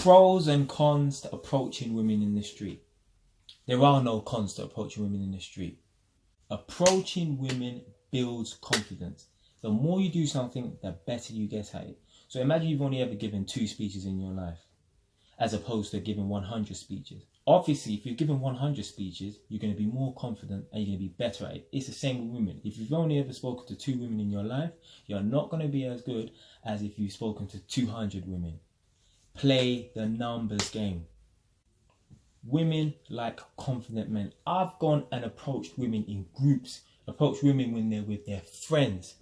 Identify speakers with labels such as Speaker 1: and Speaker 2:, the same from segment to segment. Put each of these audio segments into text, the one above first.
Speaker 1: Pros and cons to approaching women in the street. There are no cons to approaching women in the street. Approaching women builds confidence. The more you do something, the better you get at it. So imagine you've only ever given 2 speeches in your life, as opposed to giving 100 speeches. Obviously, if you're given 100 speeches, you're going to be more confident and you're going to be better at it. It's the same with women. If you've only ever spoken to 2 women in your life, you're not going to be as good as if you've spoken to 200 women. Play the numbers game. Women like confident men. I've gone and approached women in groups, approached women when they're with their friends.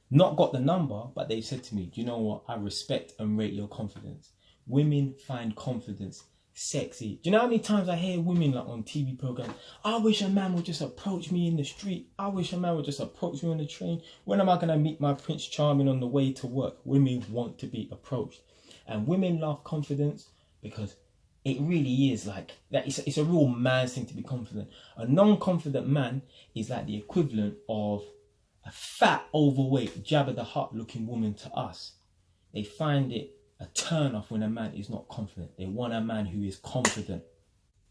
Speaker 1: Not got the number, but they said to me, do you know what? I respect and rate your confidence. Women find confidence sexy. Do you know how many times I hear women like on TV programs, I wish a man would just approach me in the street. I wish a man would just approach me on the train. When am I going to meet my Prince Charming on the way to work? Women want to be approached. And women love confidence because it really is like that. It's a real man's thing to be confident. A non-confident man is like the equivalent of a fat, overweight, Jabba the Hutt looking woman to us. They find it a turn off when a man is not confident. They want a man who is confident.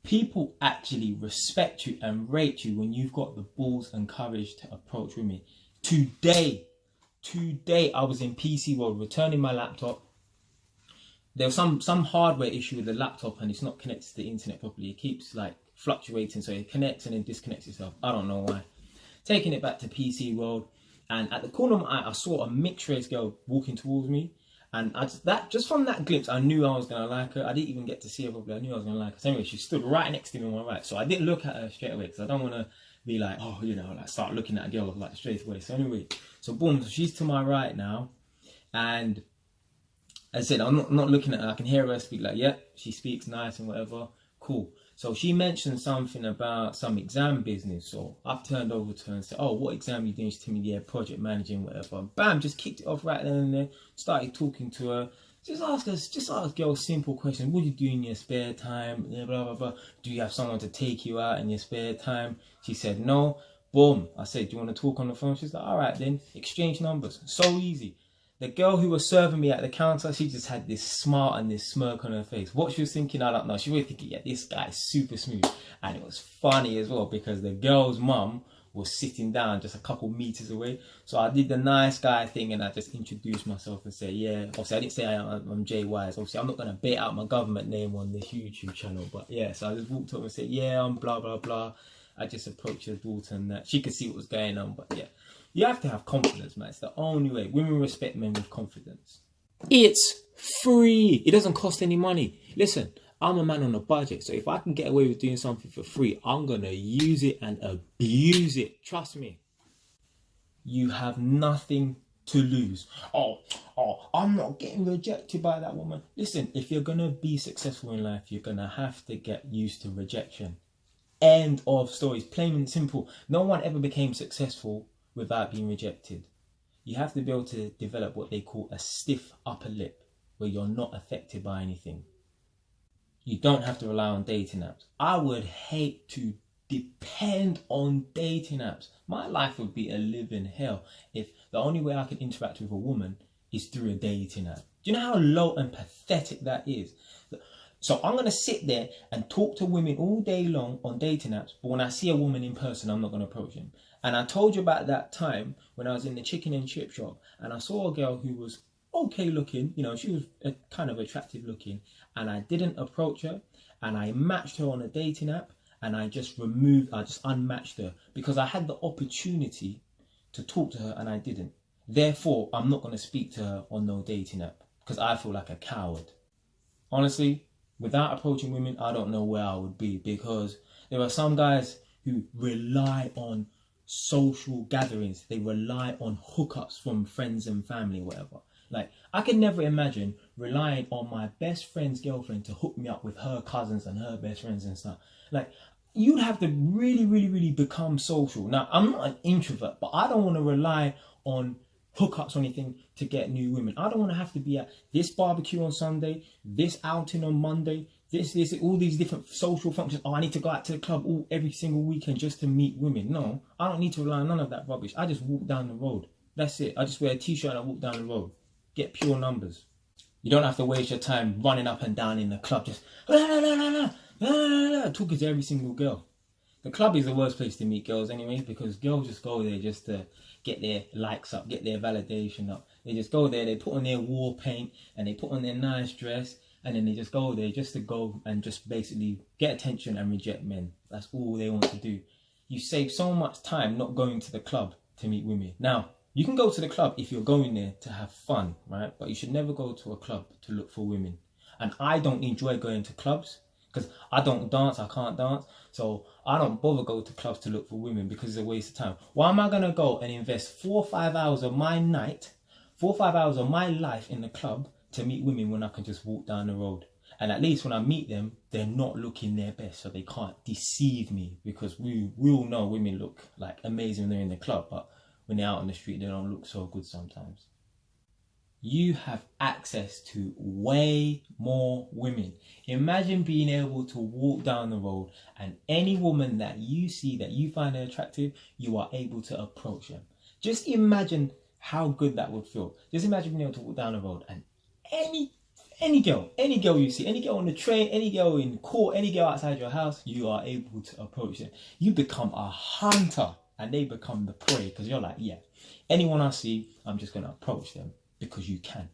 Speaker 1: People actually respect you and rate you when you've got the balls and courage to approach women. Today I was in PC World returning my laptop. There was some hardware issue with the laptop and it's not connected to the internet properly. It keeps like fluctuating, so it connects and then disconnects itself. I don't know why. Taking it back to PC World, and at the corner of my eye I saw a mixed race girl walking towards me. And just from that glimpse, I knew I was going to like her. I didn't even get to see her properly. I knew I was going to like her. So anyway, she stood right next to me on my right. So I didn't look at her straight away because I don't want to be like, oh, you know, like start looking at a girl like straight away. So anyway, so boom, so she's to my right now. And as I said, I'm not looking at her. I can hear her speak like, yeah, she speaks nice and whatever. Cool. So she mentioned something about some exam business. So I've turned over to her and said, oh, what exam are you doing? She told me, yeah, project managing, whatever. Bam, just kicked it off right then and there. Started talking to her. Just ask girls simple questions. What do you do in your spare time? Blah, blah, blah. Do you have someone to take you out in your spare time? She said, no. Boom. I said, do you want to talk on the phone? She's like, all right then. Exchange numbers. So easy. The girl who was serving me at the counter, she just had this smile and this smirk on her face. What she was thinking, I don't know. She was thinking, yeah, this guy is super smooth. And it was funny as well because the girl's mum was sitting down just a couple meters away. So I did the nice guy thing and I just introduced myself and said, yeah, obviously I didn't say I'm Jay Wise. Obviously I'm not going to bait out my government name on this YouTube channel. But yeah, so I just walked up and said, yeah, I'm blah, blah, blah. I just approached her daughter and that. She could see what was going on, but yeah. You have to have confidence, man. It's the only way. Women respect men with confidence. It's free. It doesn't cost any money. Listen, I'm a man on a budget. So if I can get away with doing something for free, I'm going to use it and abuse it. Trust me. You have nothing to lose. Oh, I'm not getting rejected by that woman. Listen, if you're going to be successful in life, you're going to have to get used to rejection. End of stories. Plain and simple. No one ever became successful without being rejected. You have to be able to develop what they call a stiff upper lip, where you're not affected by anything. You don't have to rely on dating apps. I would hate to depend on dating apps. My life would be a living hell if the only way I can interact with a woman is through a dating app. Do you know how low and pathetic that is? So I'm going to sit there and talk to women all day long on dating apps, but when I see a woman in person, I'm not going to approach them. And I told you about that time when I was in the chicken and chip shop and I saw a girl who was okay looking, you know, she was kind of attractive looking, and I didn't approach her and I matched her on a dating app and I just unmatched her because I had the opportunity to talk to her and I didn't. Therefore, I'm not going to speak to her on no dating app because I feel like a coward. Honestly, without approaching women, I don't know where I would be because there are some guys who rely on social gatherings. They rely on hookups from friends and family, whatever. Like, I can never imagine relying on my best friend's girlfriend to hook me up with her cousins and her best friends and stuff. Like, you'd have to really, really, really become social. Now, I'm not an introvert, but I don't want to rely on hookups or anything to get new women. I don't want to have to be at this barbecue on Sunday, this outing on Monday, this, all these different social functions. Oh, I need to go out to the club every single weekend just to meet women. No, I don't need to rely on none of that rubbish. I just walk down the road. That's it. I just wear a t-shirt and I walk down the road. Get pure numbers. You don't have to waste your time running up and down in the club just talking to every single girl. The club is the worst place to meet girls anyway, because girls just go there just to get their likes up, get their validation up. They just go there, they put on their war paint and they put on their nice dress, and then they just go there just to go and just basically get attention and reject men. That's all they want to do. You save so much time not going to the club to meet women. Now, you can go to the club if you're going there to have fun, right? But you should never go to a club to look for women. And I don't enjoy going to clubs because I don't dance, I can't dance. So I don't bother go to clubs to look for women because it's a waste of time. Why am I going to go and invest 4 or 5 hours of my night, 4 or 5 hours of my life in the club to meet women when I can just walk down the road? And at least when I meet them, they're not looking their best, so they can't deceive me, because we all know women look like amazing when they're in the club, but when they're out on the street, they don't look so good sometimes. You have access to way more women. Imagine being able to walk down the road and any woman that you see that you find attractive, you are able to approach them. Just imagine how good that would feel. Just imagine being able to walk down the road and any girl you see, any girl on the train, any girl in court, any girl outside your house, you are able to approach them. You become a hunter and they become the prey, because you're like, yeah, anyone I see, I'm just going to approach them because you can.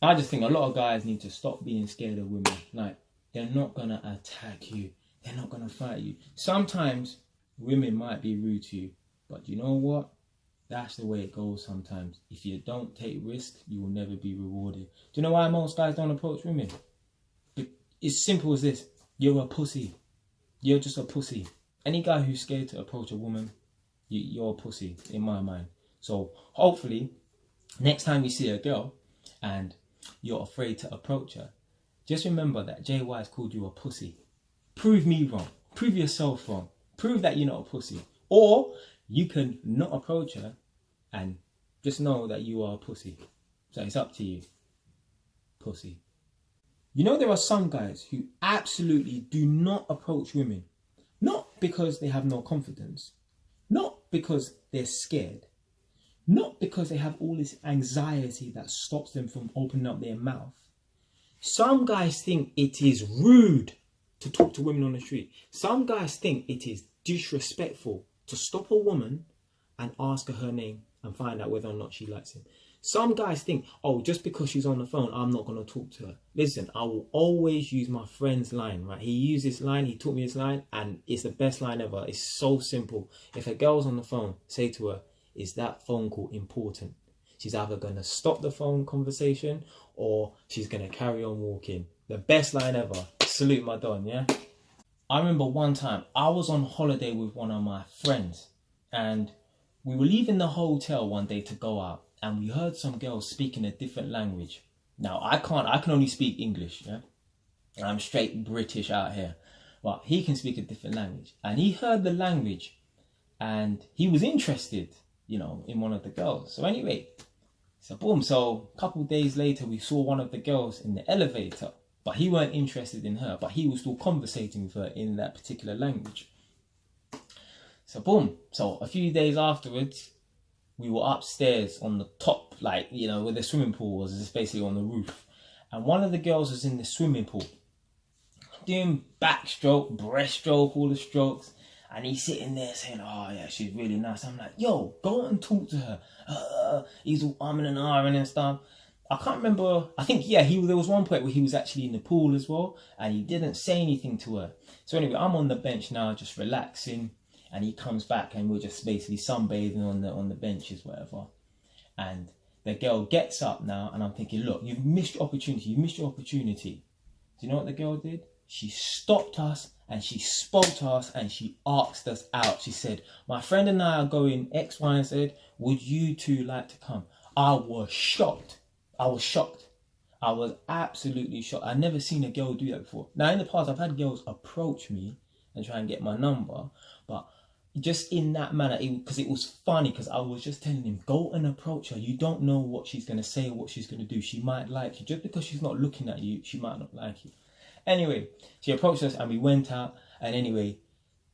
Speaker 1: I just think a lot of guys need to stop being scared of women. Like, they're not going to attack you. They're not going to fight you. Sometimes women might be rude to you, but you know what? That's the way it goes sometimes. If you don't take risks, you will never be rewarded. Do you know why most guys don't approach women? It's simple as this. You're a pussy. You're just a pussy. Any guy who's scared to approach a woman, you're a pussy in my mind. So hopefully, next time you see a girl and you're afraid to approach her, just remember that Jay Wise called you a pussy. Prove me wrong. Prove yourself wrong. Prove that you're not a pussy. Or you can not approach her and just know that you are a pussy. So it's up to you. Pussy. You know, there are some guys who absolutely do not approach women. Not because they have no confidence. Not because they're scared. Not because they have all this anxiety that stops them from opening up their mouth. Some guys think it is rude to talk to women on the street. Some guys think it is disrespectful to stop a woman and ask her name and find out whether or not she likes him. Some guys think, oh, just because she's on the phone, I'm not going to talk to her. Listen, I will always use my friend's line, right? He used this line, he taught me this line, and it's the best line ever. It's so simple. If a girl's on the phone, say to her, is that phone call important? She's either going to stop the phone conversation or she's going to carry on walking. The best line ever. Salute my Don, yeah? I remember one time I was on holiday with one of my friends and we were leaving the hotel one day to go out and we heard some girls speaking a different language. Now I can only speak English, yeah? I'm straight British out here. But he can speak a different language. And he heard the language and he was interested, you know, in one of the girls. So anyway, so boom. So a couple of days later, we saw one of the girls in the elevator. But he weren't interested in her, but he was still conversating with her in that particular language. So boom. So a few days afterwards, we were upstairs on the top, like, you know, where the swimming pool was, it's basically on the roof. And one of the girls was in the swimming pool, doing backstroke, breaststroke, all the strokes. And he's sitting there saying, oh yeah, she's really nice. I'm like, yo, go and talk to her. He's all umming and ahhing and stuff. I can't remember. I think, yeah, there was one point where he was actually in the pool as well. And he didn't say anything to her. So anyway, I'm on the bench now, just relaxing. And he comes back and we're just basically sunbathing on the benches, whatever. And the girl gets up now and I'm thinking, look, you've missed your opportunity. You've missed your opportunity. Do you know what the girl did? She stopped us and she spoke to us and she asked us out. She said, my friend and I are going X, Y, and Z. Would you two like to come? I was shocked. I was shocked. I was absolutely shocked. I'd never seen a girl do that before. Now, in the past, I've had girls approach me and try and get my number. But just in that manner, because it was funny, because I was just telling him, go and approach her. You don't know what she's going to say or what she's going to do. She might like you. Just because she's not looking at you, she might not like you. Anyway, she approached us and we went out. And anyway,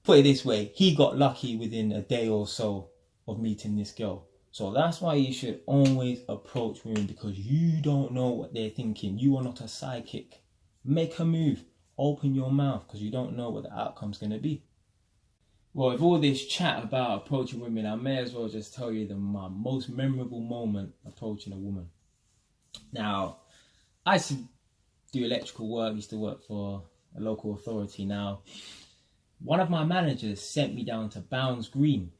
Speaker 1: put it this way, he got lucky within a day or so of meeting this girl. So that's why you should always approach women, because you don't know what they're thinking. You are not a psychic. Make a move. Open your mouth, because you don't know what the outcome's going to be. Well, with all this chat about approaching women, I may as well just tell you my most memorable moment approaching a woman. Now, I used to do electrical work, used to work for a local authority. Now, one of my managers sent me down to Bounds Green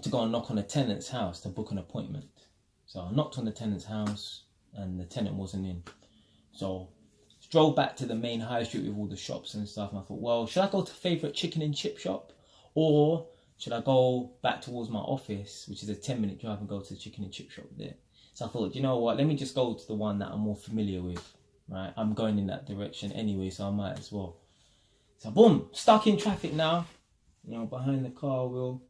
Speaker 1: to go and knock on a tenant's house to book an appointment. So I knocked on the tenant's house and the tenant wasn't in. So drove back to the main high street with all the shops and stuff, and I thought, well, should I go to favourite chicken and chip shop, or should I go back towards my office, which is a 10-minute drive, and go to the chicken and chip shop there? So I thought, you know what, let me just go to the one that I'm more familiar with, right? I'm going in that direction anyway, so I might as well. So boom, stuck in traffic now, you know, behind the car wheel,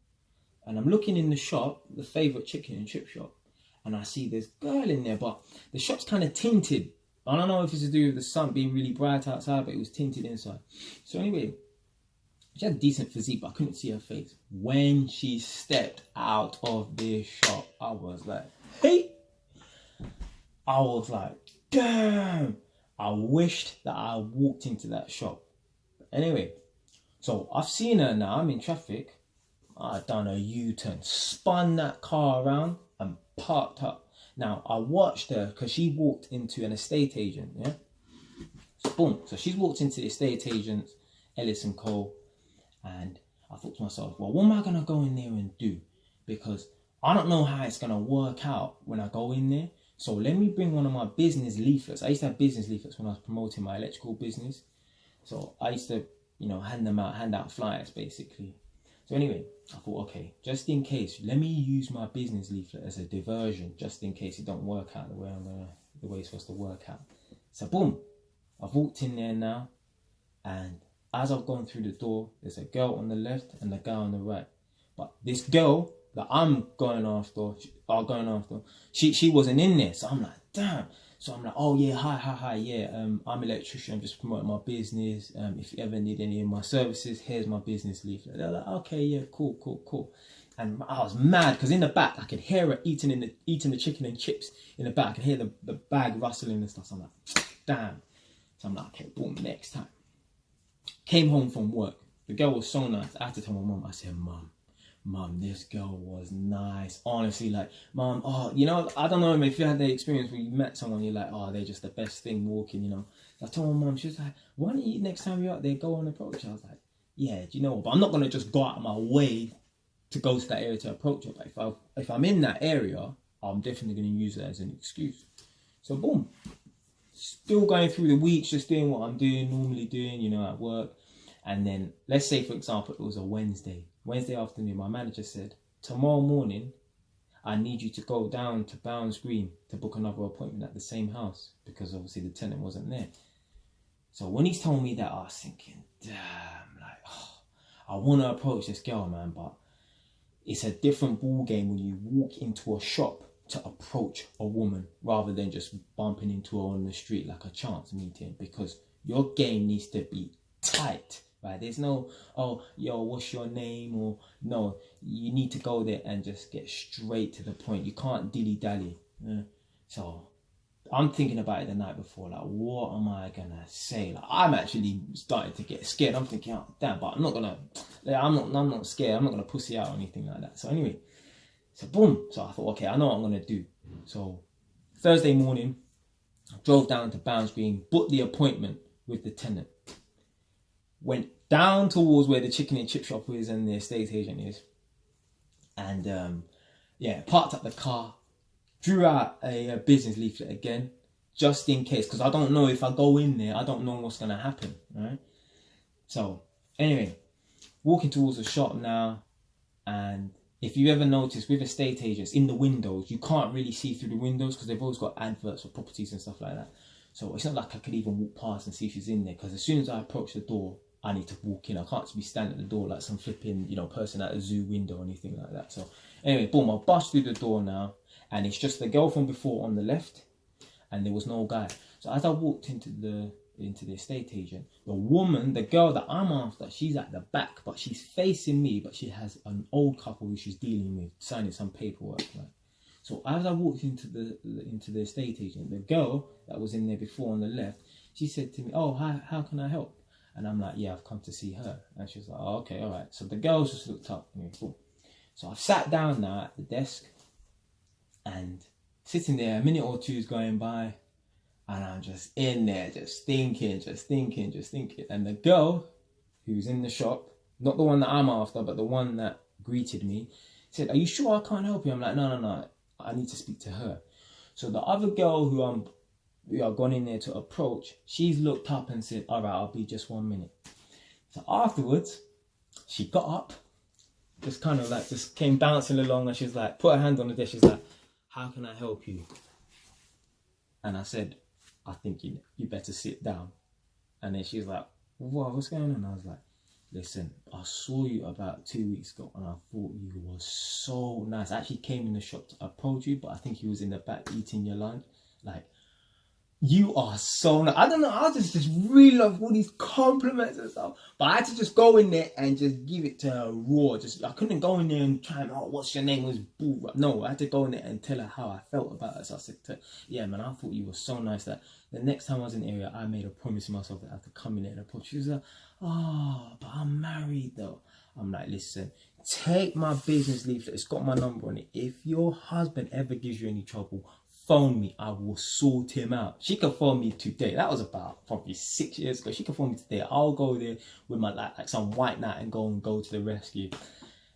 Speaker 1: and I'm looking in the shop, the favourite chicken and chip shop, and I see this girl in there, but the shop's kind of tinted. I don't know if it's to do with the sun being really bright outside, but it was tinted inside. So anyway, she had a decent physique, but I couldn't see her face. When she stepped out of this shop, I was like, hey! I was like, damn! I wished that I walked into that shop. Anyway, so I've seen her now, I'm in traffic. I've done a U-turn, spun that car around and parked up. Now, I watched her because she walked into an estate agent, yeah? So, boom. So, she's walked into the estate agent, Ellis & Co. And I thought to myself, well, what am I going to go in there and do? Because I don't know how it's going to work out when I go in there. So, let me bring one of my business leaflets. I used to have business leaflets when I was promoting my electrical business. So, I used to, you know, hand out flyers, basically. So anyway, I thought, okay, just in case, let me use my business leaflet as a diversion, just in case it don't work out the way it's supposed to work out. So boom, I've walked in there now, and as I've gone through the door, there's a girl on the left and a guy on the right. But this girl that I'm going after, she wasn't in there. So I'm like, damn. So I'm like, oh yeah, hi, yeah, I'm an electrician, I'm just promoting my business. If you ever need any of my services, here's my business leaflet. They're like, okay, yeah, cool. And I was mad because in the back I could hear her eating the chicken and chips in the back. I could hear the bag rustling and stuff. So I'm like, damn. So I'm like, okay, boom, next time. Came home from work. The girl was so nice. I had to tell my mum. I said, Mum, this girl was nice. Honestly, like, Mum, oh, you know, I don't know if you had the experience where you met someone, you're like, oh, they're just the best thing walking, you know. So I told my mum, she was like, why don't you, next time you're out there, go on approach? I was like, yeah, do you know what? But I'm not going to just go out of my way to go to that area to approach her. But if I'm in that area, I'm definitely going to use it as an excuse. So boom, still going through the weeks, just doing what I'm normally doing, you know, at work. And then let's say, for example, it was a Wednesday afternoon, my manager said, tomorrow morning, I need you to go down to Bounds Green to book another appointment at the same house, because obviously the tenant wasn't there. So when he's told me that, I was thinking, damn, like, oh, I want to approach this girl, man, but it's a different ball game when you walk into a shop to approach a woman rather than just bumping into her on the street like a chance meeting, because your game needs to be tight. Right? There's no, oh, yo, what's your name? Or no, you need to go there and just get straight to the point. You can't dilly-dally. So I'm thinking about it the night before, like, what am I gonna say? Like, I'm actually starting to get scared. I'm thinking, oh, damn, but I'm not scared. I'm not gonna pussy out or anything like that. So anyway, so boom. So I thought, okay, I know what I'm gonna do. So Thursday morning, I drove down to Bounds Green, booked the appointment with the tenant. Went down towards where the chicken and chip shop is and the estate agent is. And yeah, parked up the car, drew out a business leaflet again, just in case, because I don't know if I go in there, I don't know what's going to happen, right? So anyway, walking towards the shop now, and if you ever notice with estate agents, in the windows, you can't really see through the windows because they've always got adverts for properties and stuff like that. So it's not like I could even walk past and see if she's in there, because as soon as I approach the door, I need to walk in. I can't just be standing at the door like some flipping, you know, person at a zoo window or anything like that. So anyway, boom, I bust through the door now, and it's just the girl from before on the left, and there was no guy. So as I walked into the the estate agent. The woman, the girl that I'm after, she's at the back, but she's facing me, but she has an old couple who she's dealing with, signing some paperwork, right? So as I walked into the estate agent, the girl that was in there before on the left, she said to me, "Oh, hi, how can I help?" And I'm like, "Yeah, I've come to see her." And she was like, "Oh, okay, all right." So the girls just looked up at me, cool. So I've sat down now at the desk, and sitting there, a minute or two is going by, and I'm just in there, just thinking. And the girl who's in the shop, not the one that I'm after, but the one that greeted me, said, "Are you sure I can't help you?" I'm like, no, I need to speak to her. So the other girl who I've gone in there to approach, she's looked up and said, "All right, I'll be just 1 minute." So afterwards, she got up, just kind of like, just came bouncing along, and she's like, put her hand on the desk, she's like, "How can I help you?" And I said, "I think you better sit down." And then she's like, "What, what's going on?" I was like, "Listen, I saw you about 2 weeks ago, and I thought you were so nice. I actually came in the shop to approach you, but I think you was in the back eating your lunch. Like, you are so nice." I don't know, I just really love all these compliments and stuff. But I had to just go in there and just give it to her raw. I couldn't go in there and try and, "Oh, what's your name?" It was bull. No, I had to go in there and tell her how I felt about her. So I said to her, "Yeah, man, I thought you were so nice that the next time I was in the area, I made a promise to myself that I had to come in there and approach." She was like, "Oh, but I'm married though." I'm like, "Listen, take my business leaflet. It's got my number on it. If your husband ever gives you any trouble, phone me. I will sort him out." She could phone me today. That was about probably 6 years ago. She could phone me today. I'll go there with my like some white knight and go to the rescue.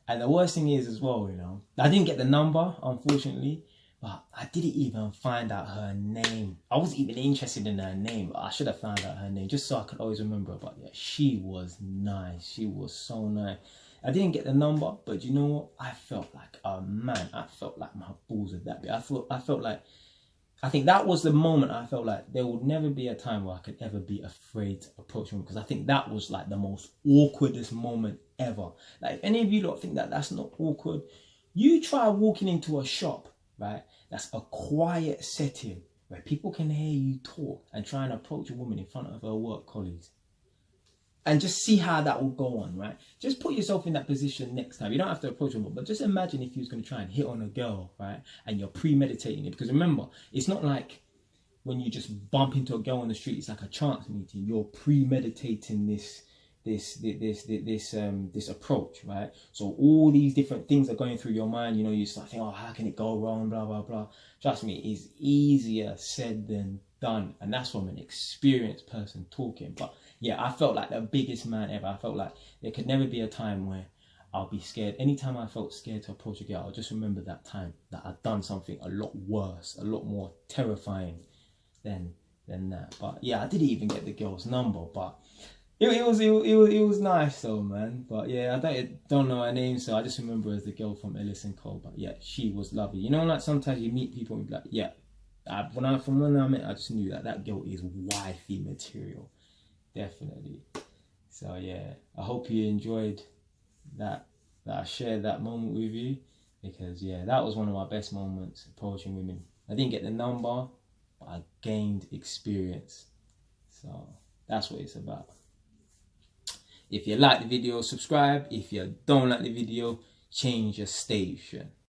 Speaker 1: And the worst thing is as well, you know, I didn't get the number, unfortunately, but I didn't even find out her name. I wasn't even interested in her name, but I should have found out her name just so I could always remember her. But yeah, she was nice. She was so nice. I didn't get the number, but you know what? I felt like a man. I felt like my balls were that big. I felt like, I think that was the moment I felt like there would never be a time where I could ever be afraid to approach women, because I think that was like the most awkwardest moment ever. Like, if any of you don't think that that's not awkward, you try walking into a shop, right? That's a quiet setting where people can hear you talk and try and approach a woman in front of her work colleagues. And just see how that will go on, right? Just put yourself in that position next time. You don't have to approach them, but just imagine if you was going to try and hit on a girl, right? And you're premeditating it. Because remember, it's not like when you just bump into a girl on the street, it's like a chance meeting. You're premeditating this approach, right? So all these different things are going through your mind. You know, you start thinking, "Oh, how can it go wrong? Blah, blah, blah." Trust me, it's easier said than done. And that's from an experienced person talking. But yeah, I felt like the biggest man ever. I felt like there could never be a time where I'll be scared. Anytime I felt scared to approach a girl, I'll just remember that time that I'd done something a lot worse, a lot more terrifying than that. But yeah, I didn't even get the girl's number, but it was nice though, man. But yeah, I don't know her name, so I just remember her as the girl from Ellis & Cole. But yeah, she was lovely. You know, like sometimes you meet people and be like, yeah, when I met, I just knew that girl is wifey material, definitely. So yeah, I hope you enjoyed that I shared that moment with you, because yeah, that was one of my best moments approaching women. I didn't get the number, but I gained experience. So that's what it's about. If you like the video, subscribe. If you don't like the video, change your station.